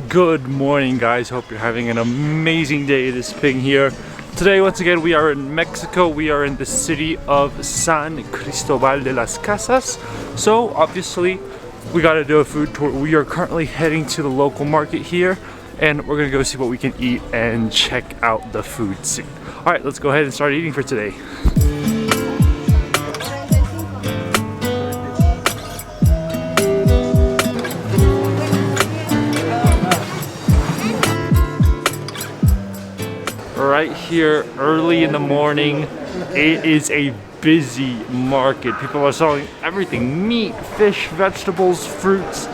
Good morning, guys. Hope you're having an amazing day. It is Ping here. Today, once again, we are in Mexico. We are in the city of San Cristobal De Las Casas. So, obviously, we gotta do a food tour. We are currently heading to the local market here, and we're gonna go see what we can eat and check out the food scene. All right, let's go ahead and start eating for today. Right here early in the morning, it is a busy market. People are selling everything: meat, fish, vegetables, fruits.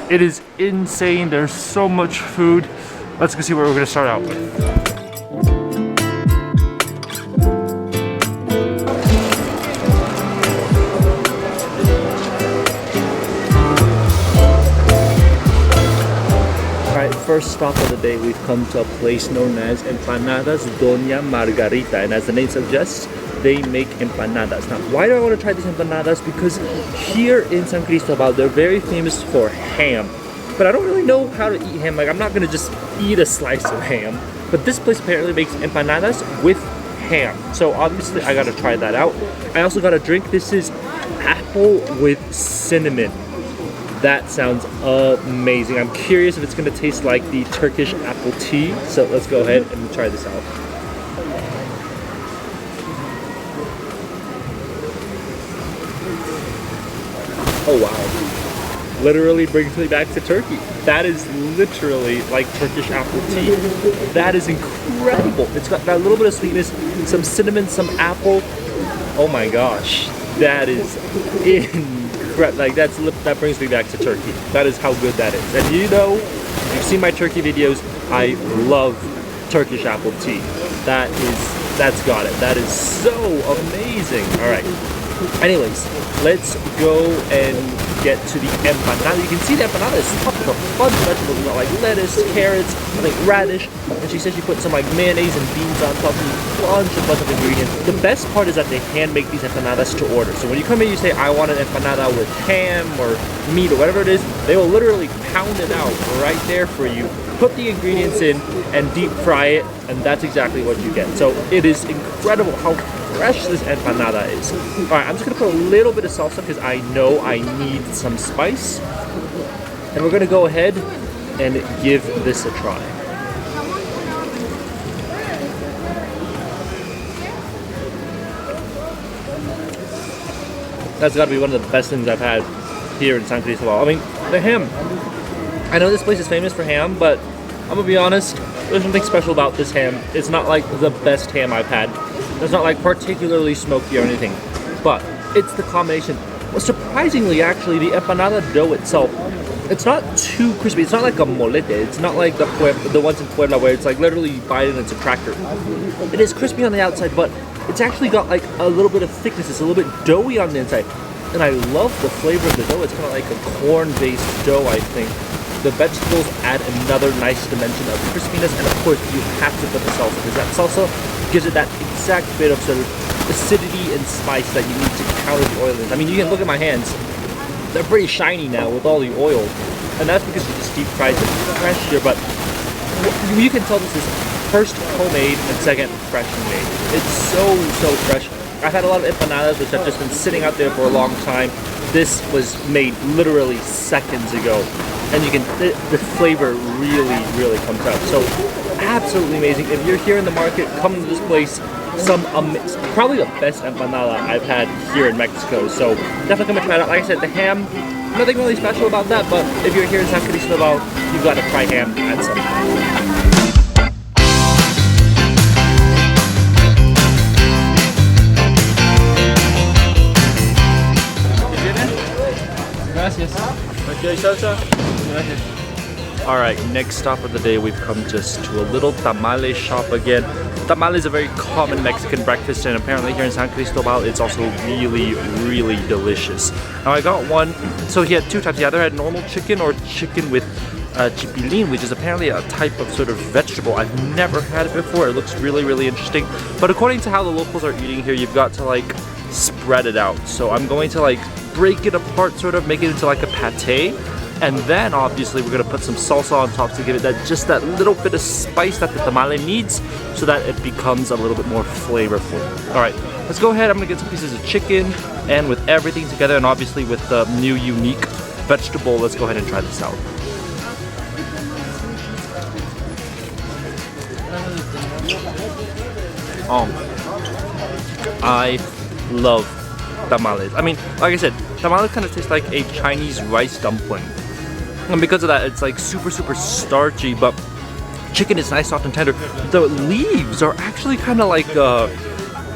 It is insane. There's so much food. Let's go see what we're gonna start out with. First stop of the day, we've come to a place known as Empanadas Doña Margarita, and as the name suggests, they make empanadas. Now, why do I want to try these empanadas? Because here in San Cristobal, they're very famous for ham, but I don't really know how to eat ham. Like, I'm not gonna just eat a slice of ham, but this place apparently makes empanadas with ham, so obviously I gotta try that out. I also got a drink. This is apple with cinnamon. That sounds amazing. I'm curious if it's gonna taste like the Turkish apple tea. So let's go ahead and try this out. Oh wow. Literally brings me back to Turkey. That is literally like Turkish apple tea. That is incredible. It's got that little bit of sweetness, some cinnamon, some apple. Oh my gosh. That is incredible. Like that brings me back to Turkey. That is how good that is. And you know, if you've seen my Turkey videos, I love Turkish apple tea. That's got it. That is so amazing. All right. Anyways, let's go and get to the empanada. You can see the empanada is stuffed with a bunch of vegetables. You got like lettuce, carrots, I think radish, and she said she put some like mayonnaise and beans on top, and a bunch of ingredients. The best part is that they hand make these empanadas to order. So when you come in, you say, I want an empanada with ham or meat or whatever it is, they will literally pound it out right there for you, put the ingredients in, and deep fry it, and that's exactly what you get. So it is incredible how fresh this empanada is. All right, I'm just gonna put a little bit of salsa because I know I need some spice. And we're gonna go ahead and give this a try. That's gotta be one of the best things I've had here in San Cristobal. I mean, the ham. I know this place is famous for ham, but I'm gonna be honest, there's something special about this ham. It's not like the best ham I've had. It's not like particularly smoky or anything, but it's the combination. Well, surprisingly, actually, the empanada dough itself, it's not too crispy. It's not like a molete. It's not like the ones in Pueblo where it's like literally you bite it and it's a cracker. It is crispy on the outside, but it's actually got like a little bit of thickness. It's a little bit doughy on the inside, and I love the flavor of the dough. It's kind of like a corn-based dough, I think. The vegetables add another nice dimension of crispiness, and of course you have to put the salsa, because that salsa gives it that exact bit of sort of acidity and spice that you need to counter the oiliness. I mean, you can look at my hands; they're pretty shiny now with all the oil, and that's because you just deep fried them fresh here. But you can tell this is first homemade and second freshly made. It's so fresh. I've had a lot of empanadas which have just been sitting out there for a long time. This was made literally seconds ago. And you can, the flavor really comes out. So absolutely amazing. If you're here in the market, come to this place. Probably the best empanada I've had here in Mexico. So definitely come and try it out. Like I said, the ham, nothing really special about that, but if you're here in San Cristobal, you've got to try ham and some. Alright, next stop of the day, we've come just to a little tamale shop again. Tamale is a very common Mexican breakfast, and apparently here in San Cristobal it's also really delicious. Now I got one, so he had two types. He either had normal chicken or chicken with chipilin, which is apparently a type of sort of vegetable. I've never had it before. It looks really interesting. But according to how the locals are eating here, you've got to like spread it out. So I'm going to like break it apart, sort of make it into like a pate, And then obviously we're gonna put some salsa on top to give it that little bit of spice that the tamale needs so that it becomes a little bit more flavorful. All right, let's go ahead. I'm gonna get some pieces of chicken, and with everything together and obviously with the new unique vegetable, let's go ahead and try this out. I love tamales. I mean, like I said, tamales kind of taste like a Chinese rice dumpling. And because of that, it's like super starchy, but chicken is nice, soft, and tender. The leaves are actually kind of like a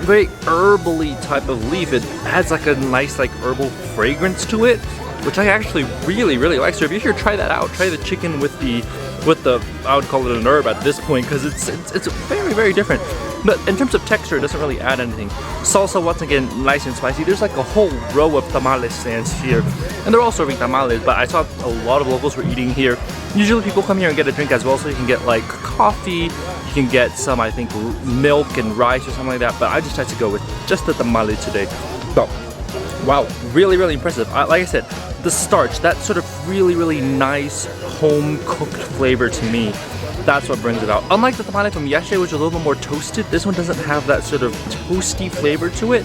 very herbally type of leaf. It adds like a nice like herbal fragrance to it, which I actually really like. So if you're here, try that out. Try the chicken with the I would call it an herb at this point, because it's very different. But in terms of texture, it doesn't really add anything. Salsa, once again, nice and spicy. There's like a whole row of tamale stands here, and they're all serving tamales, but I saw a lot of locals were eating here. Usually people come here and get a drink as well, so you can get like coffee, you can get some, I think, milk and rice or something like that, but I just had to go with just the tamale today. So, wow, really impressive. Like I said, the starch, that sort of really nice home-cooked flavor to me, that's what brings it out. Unlike the tamale from yesterday, which was a little bit more toasted, this one doesn't have that sort of toasty flavor to it,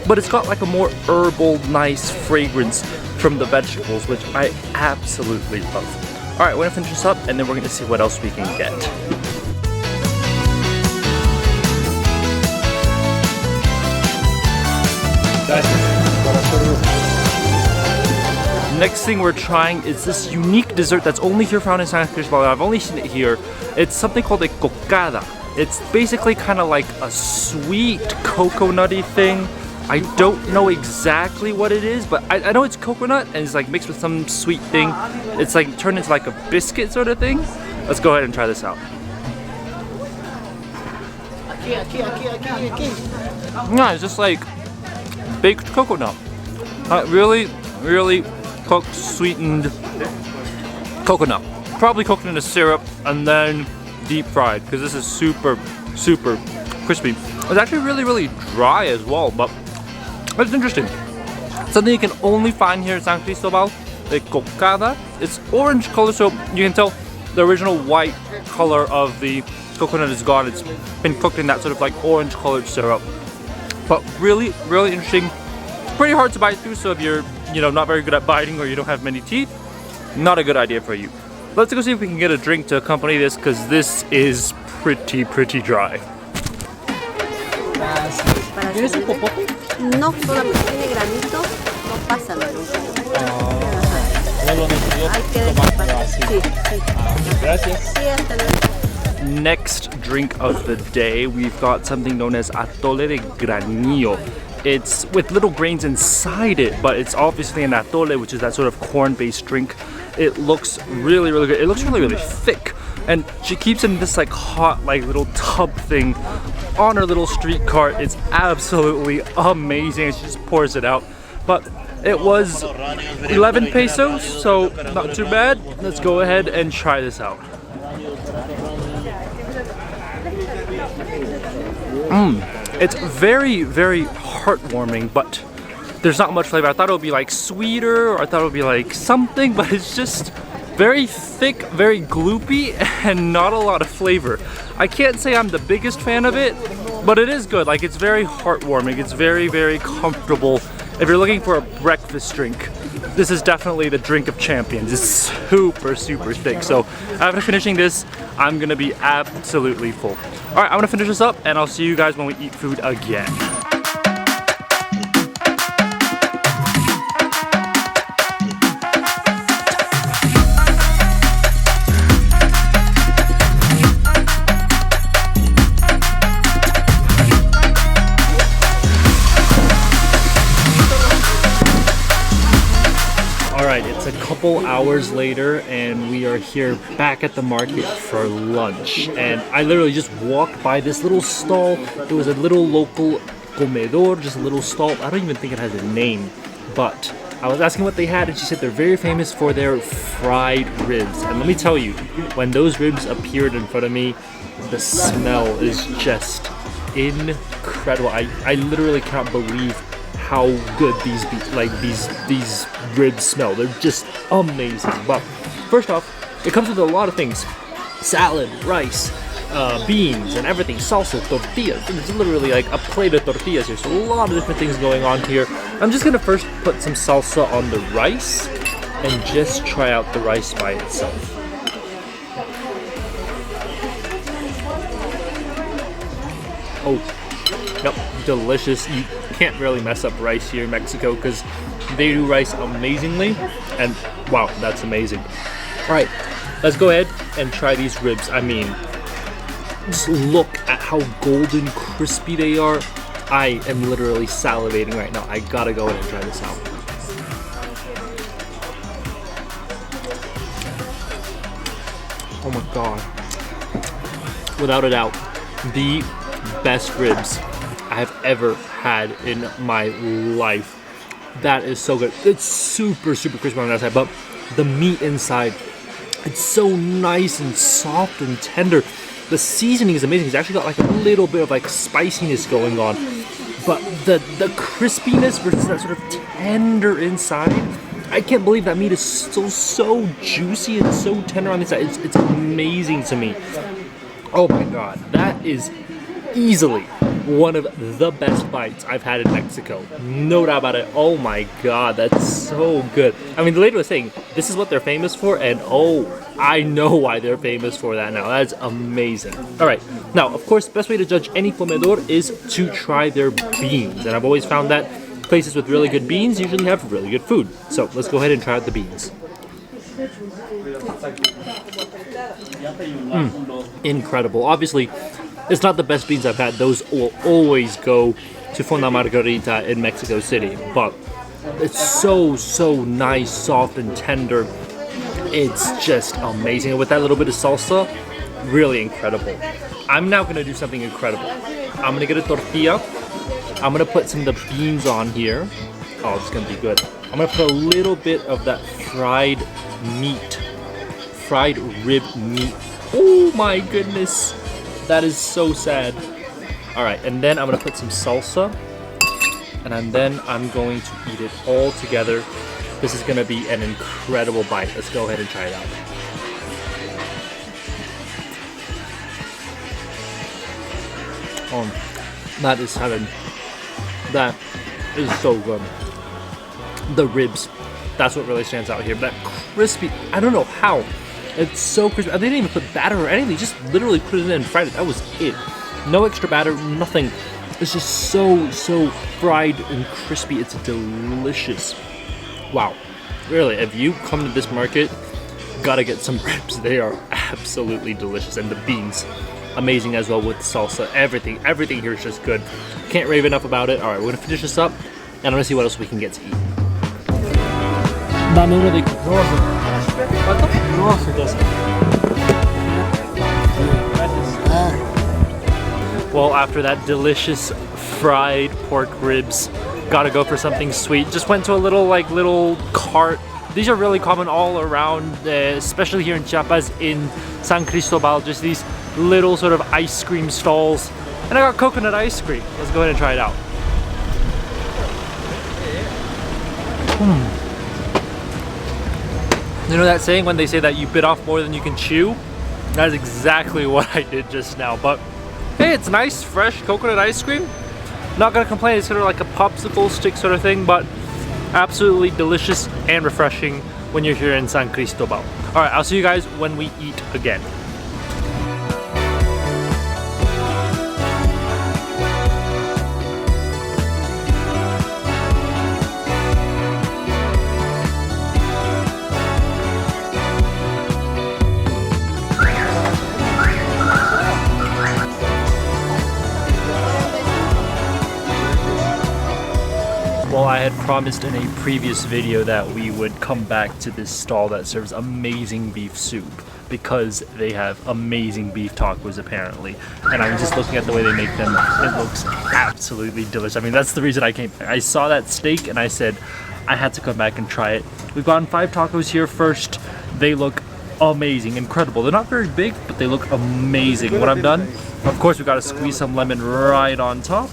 but it's got like a more herbal, nice fragrance from the vegetables, which I absolutely love. All right, we're gonna finish this up, and then we're gonna see what else we can get. Next thing we're trying is this unique dessert that's only here found in San Cristobal. I've only seen it here. It's something called a cocada. It's basically kind of like a sweet coconutty thing. I don't know exactly what it is, but I know it's coconut and it's like mixed with some sweet thing. It's like turned into like a biscuit sort of thing. Let's go ahead and try this out. Yeah, it's just like baked coconut. Really cooked, sweetened coconut. Probably cooked in a syrup and then deep fried, because this is super crispy. It's actually really dry as well, but it's interesting. Something you can only find here in San Cristobal, the cocada. It's orange color, so you can tell the original white color of the coconut is gone. It's been cooked in that sort of like orange colored syrup. But really interesting. Pretty hard to bite through, so if you're not very good at biting or you don't have many teeth, not a good idea for you. Let's go see if we can get a drink to accompany this, because this is pretty dry. ¿Tienes un popote? No, solamente tiene granito, no pasa nada. Next drink of the day, we've got something known as Atole de granillo. It's with little grains inside it, but it's obviously an atole, which is that sort of corn-based drink. It looks really good. It looks really thick, and she keeps it in this like hot like little tub thing on her little street cart. It's absolutely amazing. She just pours it out. But it was 11 pesos, so not too bad. Let's go ahead and try this out. It's very heartwarming, but there's not much flavor. I thought it would be like sweeter, or I thought it would be like something, but it's just very thick, very gloopy, and not a lot of flavor. I can't say I'm the biggest fan of it, but it is good. Like, it's very heartwarming. It's very comfortable. If you're looking for a breakfast drink, this is definitely the drink of champions. It's super thick. So after finishing this, I'm gonna be absolutely full. All right, I'm gonna finish this up, and I'll see you guys when we eat food again. It's a couple hours later, and we are here back at the market for lunch. And I literally just walked by this little stall. It was a little local comedor, just a little stall. I don't even think it has a name, but I was asking what they had, and she said they're very famous for their fried ribs. And let me tell you, when those ribs appeared in front of me, the smell is just incredible. I literally can't believe how good these ribs smell. They're just amazing. But first off, it comes with a lot of things: salad, rice, beans, and everything. Salsa, tortillas. There's literally like a plate of tortillas here. So a lot of different things going on here. I'm just gonna first put some salsa on the rice and just try out the rice by itself. Oh, yep, delicious. You can't really mess up rice here in Mexico because they do rice amazingly, and wow, that's amazing. All right, let's go ahead and try these ribs. I mean, just look at how golden crispy they are. I am literally salivating right now. I gotta go ahead and try this out. Oh my God. Without a doubt, the best ribs I have ever had in my life. That is so good. It's super, super crispy on the outside, but the meat inside, it's so nice and soft and tender. The seasoning is amazing. It's actually got like a little bit of like spiciness going on, but the crispiness versus that sort of tender inside, I can't believe that meat is still so juicy and so tender on the inside. It's amazing to me. Oh my God, that is easily one of the best bites I've had in Mexico. No doubt about it. Oh my God, that's so good. I mean, the lady was saying this is what they're famous for, and oh, I know why they're famous for that now. That's amazing. All right, now, of course, the best way to judge any comedor is to try their beans. And I've always found that places with really good beans usually have really good food. So let's go ahead and try out the beans. Incredible. Obviously, it's not the best beans I've had. Those will always go to Fonda Margarita in Mexico City. But it's so, so nice, soft, and tender. It's just amazing. And with that little bit of salsa, really incredible. I'm now going to do something incredible. I'm going to get a tortilla. I'm going to put some of the beans on here. Oh, it's going to be good. I'm going to put a little bit of that fried rib meat. Oh my goodness. That is so sad. All right, and then I'm gonna put some salsa, and then I'm going to eat it all together. This is gonna be an incredible bite. Let's go ahead and try it out. Oh, that is heaven. That is so good. The ribs, that's what really stands out here. That crispy, I don't know how. It's so crispy. They didn't even put batter or anything. Just literally put it in and fried it. That was it. No extra batter, nothing. It's just so, so fried and crispy. It's delicious. Wow. Really, if you come to this market, gotta get some ribs. They are absolutely delicious. And the beans, amazing as well with salsa. Everything here is just good. Can't rave enough about it. All right, we're gonna finish this up, and I'm gonna see what else we can get to eat. Dame uno de ¿Cuánto? No, well, after that delicious fried pork ribs, gotta go for something sweet. Just went to a little cart. These are really common all around, especially here in Chiapas, in San Cristobal. Just these little sort of ice cream stalls. And I got coconut ice cream. Let's go ahead and try it out. You know that saying when they say that you bit off more than you can chew? That is exactly what I did just now. But hey, it's nice, fresh coconut ice cream. Not gonna complain. It's sort of like a popsicle stick sort of thing, but absolutely delicious and refreshing when you're here in San Cristobal. All right, I'll see you guys when we eat again. Well, I had promised in a previous video that we would come back to this stall that serves amazing beef soup because they have amazing beef tacos apparently. And I'm just looking at the way they make them. It looks absolutely delicious. I mean, that's the reason I came. I saw that steak and I said I had to come back and try it. We've gotten 5 tacos here first. They look amazing, incredible. They're not very big, but they look amazing. When I'm done, of course, we got to squeeze some lemon right on top,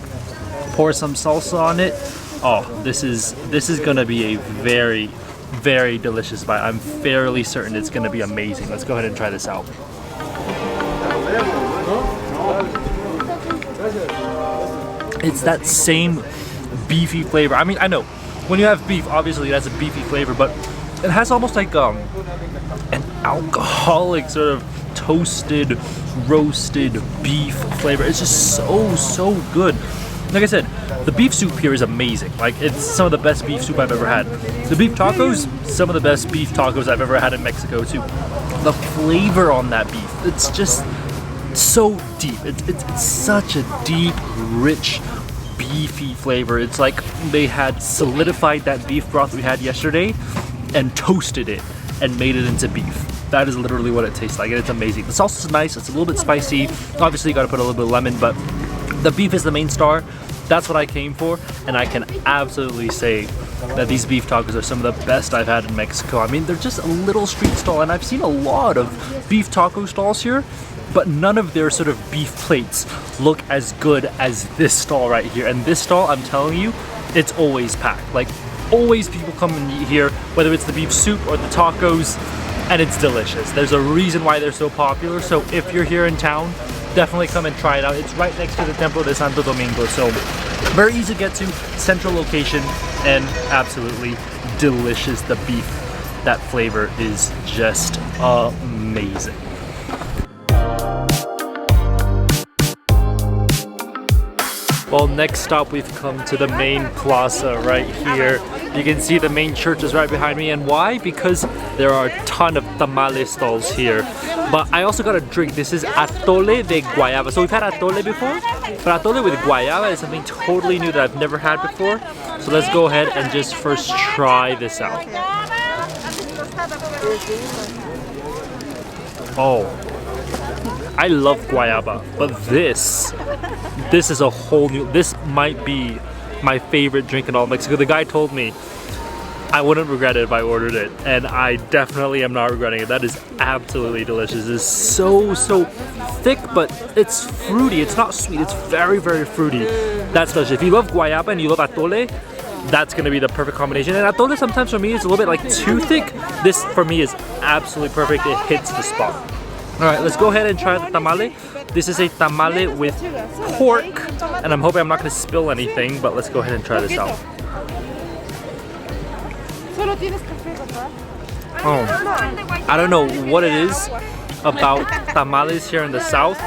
pour some salsa on it. Oh, this is gonna be a very, very delicious bite. I'm fairly certain it's gonna be amazing. Let's go ahead and try this out. It's that same beefy flavor. I mean, I know when you have beef, obviously it has a beefy flavor, but it has almost like an alcoholic sort of toasted, roasted beef flavor. It's just so good. Like I said, the beef soup here is amazing. Like, it's some of the best beef soup I've ever had. The beef tacos, some of the best beef tacos I've ever had in Mexico too. The flavor on that beef, it's just so deep. It's such a deep, rich, beefy flavor. It's like they had solidified that beef broth we had yesterday and toasted it and made it into beef. That is literally what it tastes like, and it's amazing. The sauce is nice, it's a little bit spicy. Obviously you gotta put a little bit of lemon, but the beef is the main star. That's what I came for, and I can absolutely say that these beef tacos are some of the best I've had in Mexico. I mean, they're just a little street stall, and I've seen a lot of beef taco stalls here, but none of their sort of beef plates look as good as this stall right here. And this stall, I'm telling you, it's always packed. Like, always people come and eat here, whether it's the beef soup or the tacos, and it's delicious. There's a reason why they're so popular, so if you're here in town, definitely come and try it out. It's right next to the Templo de Santo Domingo, so very easy to get to, central location, and absolutely delicious. The beef, that flavor is just amazing. Well, next stop we've come to the main plaza right here. You can see the main church is right behind me, and why? Because there are a ton of tamales stalls here. But I also got a drink. This is Atole de Guayaba. So we've had Atole before, but Atole with Guayaba is something totally new that I've never had before. So let's go ahead and just first try this out. Oh, I love Guayaba, but this is a whole new, this might be my favorite drink in all of Mexico. The guy told me I wouldn't regret it if I ordered it, and I definitely am not regretting it. That is absolutely delicious. It's so thick, but it's fruity. It's not sweet, it's very fruity. That's delicious. If you love Guayaba and you love Atole, that's gonna be the perfect combination. And Atole sometimes for me is a little bit like too thick. This for me is absolutely perfect. It hits the spot. All right, let's go ahead and try the tamale. This is a tamale with pork, and I'm hoping I'm not gonna spill anything, but let's go ahead and try this out. Oh, I don't know what it is about tamales here in the South,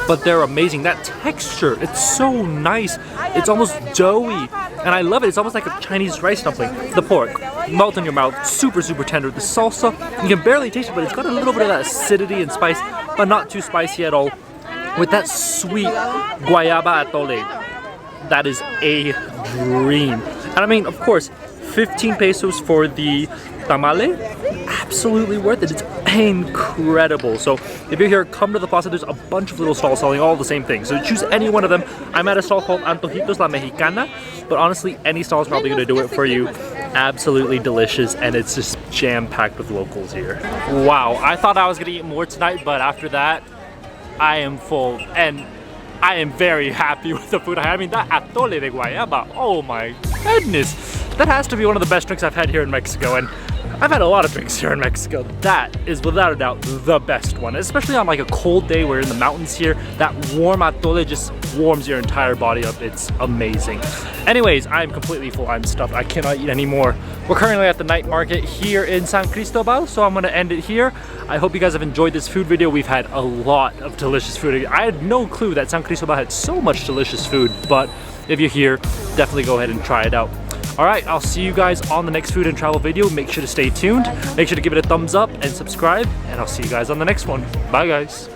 but they're amazing. That texture, it's so nice. It's almost doughy, and I love it. It's almost like a Chinese rice dumpling. The pork, melt in your mouth, super tender. The salsa, you can barely taste it, but it's got a little bit of that acidity and spice, but not too spicy at all. With that sweet guayaba atole, that is a dream. And I mean, of course, 15 pesos for the tamale, absolutely worth it. It's incredible. So if you're here, come to the plaza. There's a bunch of little stalls selling all the same thing. So choose any one of them. I'm at a stall called Antojitos La Mexicana, but honestly, any stall is probably gonna do it for you. Absolutely delicious, and it's just jam-packed with locals here. Wow, I thought I was gonna eat more tonight, but after that, I am full, and I am very happy with the food I had. I mean, that Atole de Guayaba, oh my goodness. That has to be one of the best drinks I've had here in Mexico, and I've had a lot of drinks here in Mexico. That is without a doubt the best one, especially on like a cold day. We're in the mountains here. That warm atole just warms your entire body up. It's amazing. Anyways, I'm completely full. I'm stuffed. I cannot eat anymore. We're currently at the night market here in San Cristobal, so I'm gonna end it here. I hope you guys have enjoyed this food video. We've had a lot of delicious food. I had no clue that San Cristobal had so much delicious food, but if you're here, definitely go ahead and try it out. All right, I'll see you guys on the next food and travel video. Make sure to stay tuned. Make sure to give it a thumbs up and subscribe, and I'll see you guys on the next one. Bye, guys.